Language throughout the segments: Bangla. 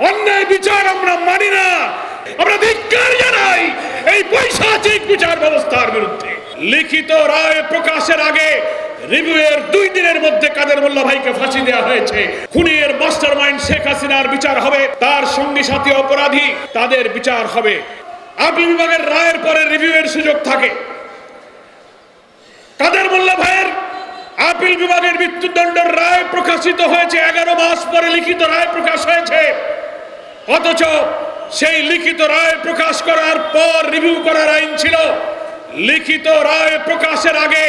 অন্যায় বিচার আমরা মানি না, আমরা ধিক্কার জানাই এই পৈশাচিক বিচার ব্যবস্থার বিরুদ্ধে। লিখিত রায় প্রকাশের আগে রিভিউয়ের 2 দিনের মধ্যে কাদের মোল্লা ভাইকে ফাঁসি দেওয়া হয়েছে। খুনের মাস্টারমাইন্ড শেখ হাসিনার বিচার হবে, তার সঙ্গী সাথী অপরাধী তাদের বিচার হবে। আপিল বিভাগের রায়ের পরে রিভিউয়ের সুযোগ থাকে। কাদের মোল্লা ভাইয়ের আপিল বিভাগের মৃত্যুদণ্ডের রায় প্রকাশিত হয়েছে 11 মাস পরে লিখিত রায় প্রকাশ হয়েছে। অথচ সেই লিখিত রায় প্রকাশ করার পর রিভিউ করার আইন ছিল। লিখিত রায় প্রকাশের আগে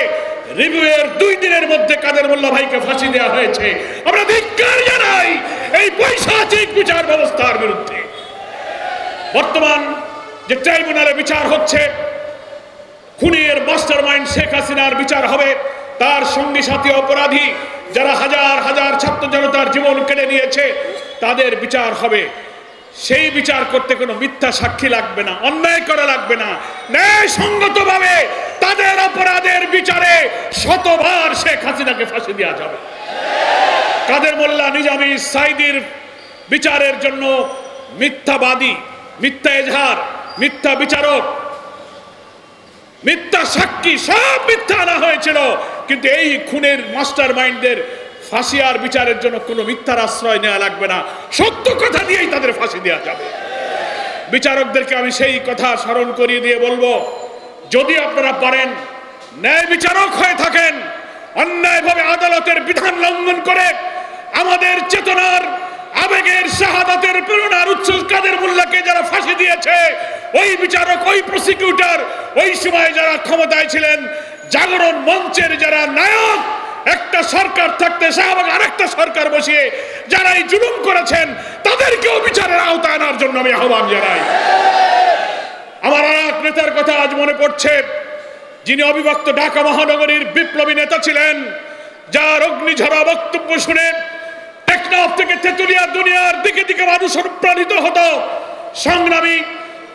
রিভিউয়ের 2 দিনের মধ্যে কাদের মোল্লা ভাইকে ফাঁসি দেওয়া হয়েছে। আমরা ধিক্কার জানাই এই পৈশাচিক বিচার ব্যবস্থার বিরুদ্ধে। বর্তমান যে ট্রাইব্যুনালে বিচার হচ্ছে, খুনের মাস্টারমাইন্ড শেখ হাসিনার বিচার হবে, তার সঙ্গী সাথী অপরাধী যারা হাজার হাজার ছাত্র জনতার জীবন কেড়ে নিয়েছে তাদের বিচার হবে। সেই বিচার করতে কোনো মিথ্যা সাক্ষী লাগবে না, অন্যায় করা লাগবে না, ন্যায়সঙ্গতভাবে তাদের অপরাধের বিচারে শতবার শেখ হাসিনাকে ফাঁসি দেওয়া যাবে। কাদের মোল্লা, নিজামী, সাইদির বিচারের জন্য মিথ্যাবাদী, মিথ্যা এজাহার, মিথ্যা বিচারক, মিথ্যা সাক্ষী সব মিথ্যা আনা হয়েছিল। কিন্তু এই খুনের মাস্টার মাইন্ডদের ফাঁসি আর বিচারের জন্য কোনো মিথ্যার আশ্রয় নেওয়া লাগবে না, সত্য কথা দিয়েই তাদের ফাঁসি দেওয়া যাবে। বিচারকদেরকে আমি সেই কথা স্মরণ করিয়ে দিয়ে বলবো, যদি আপনারা পারেন, ন্যায় বিচারক হয়ে থাকেন, অন্যায়ভাবে আদালতের বিধান লঙ্ঘন করে আমাদের চেতনার, আবেগের, শাহাদাতের প্রেরণার উৎস কাদের মোল্লাকে যারা ফাঁসি দিয়েছে, ওই বিচারক, ওই প্রসিকিউটর, ওই সময় যারা ক্ষমতায় ছিলেন, জাগরণ মঞ্চের যারা নায়ক, একটা সরকার থাকতে শাহবাগ আরেকটা সরকার বসিয়ে যারা এই জুলুম করেছেন তাদেরকেও বিচারের আওতায় আনার জন্য আমি আহ্বান জানাই। আমার এক নেতার কথা আজ মনে পড়ছে, যিনি অবিভক্ত ঢাকা মহানগরীর বিপ্লবী নেতা ছিলেন, যার অগ্নিঝরা বক্তব্য শুনে টেকনাফ থেকে তেতুলিয়া দুনিয়ার দিকে দিকে মানুষ অনুপ্রাণিত হতো। সংগ্রামী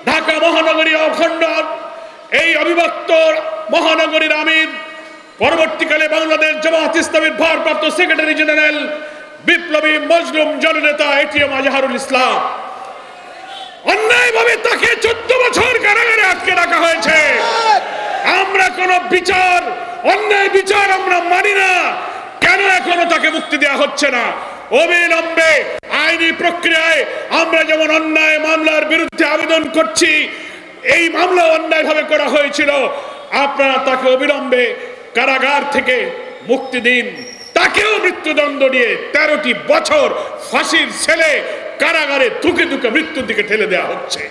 ঢাকা মহানগরী অখণ্ড এই অবিভক্ত মহানগরীর আমির, পরবর্তীকালে বাংলাদেশ জামাত ইসলামীর ভারপ্রাপ্ত সেক্রেটারি জেনারেল, বিপ্লবী মজলুম জননেতা এটিএম আজহারুল ইসলাম, অন্যায়ভাবে তাকে 14 বছর কারাগারে আটকে রাখা হয়েছে। আমরা কোন বিচার, অন্যায় বিচার আমরা মানি না। কেন এখনো তাকে মুক্তি দেওয়া হচ্ছে না? অবিলম্বে আইনি প্রক্রিয়ায় আমরা যেমন অন্যায় মামলার বিরুদ্ধে আবেদন করছি, এই মামলা অন্যায়ভাবে করা হয়েছিল, আপনারা তাকে অবিলম্বে কারাগার থেকে মুক্তি দিন। তাকেও মৃত্যুদণ্ড দিয়ে 13টি বছর ফাঁসির ছেলে কারাগারে ধুকে ধুকে মৃত্যুর দিকে ঠেলে দেওয়া হচ্ছে।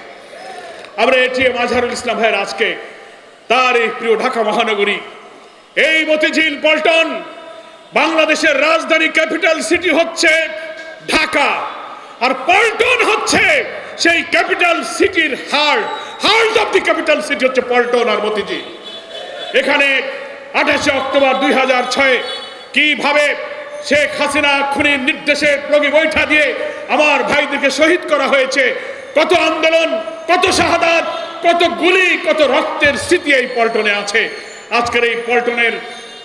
আমরা এটিএম আজহারুল ইসলাম ভাইয়ের আজকে তার এই প্রিয় ঢাকা মহানগরী, এই মতিঝিল পল্টন, বাংলাদেশের রাজধানী ক্যাপিটাল সিটি হচ্ছে ঢাকা, আর পল্টন হচ্ছে সেই ক্যাপিটাল সিটির heart of the capital city হচ্ছে পল্টন আর মতিঝিল। এখানে 28 অক্টোবর 2006 কিভাবে শেখ হাসিনা খুনির নির্দেশে লগি বৈঠা দিয়ে আমার ভাইদেরকে শহীদ করা হয়েছে, কত আন্দোলন, কত শাহাদাত, কত গুলি, কত রক্তের স্মৃতি এই পল্টনে আছে। আজকের এই পল্টনের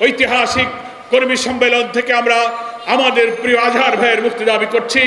ঐতিহাসিক কর্মী সম্মেলন থেকে আমরা আমাদের প্রিয় আজহার ভাইয়ের মুক্তি দাবি করছি।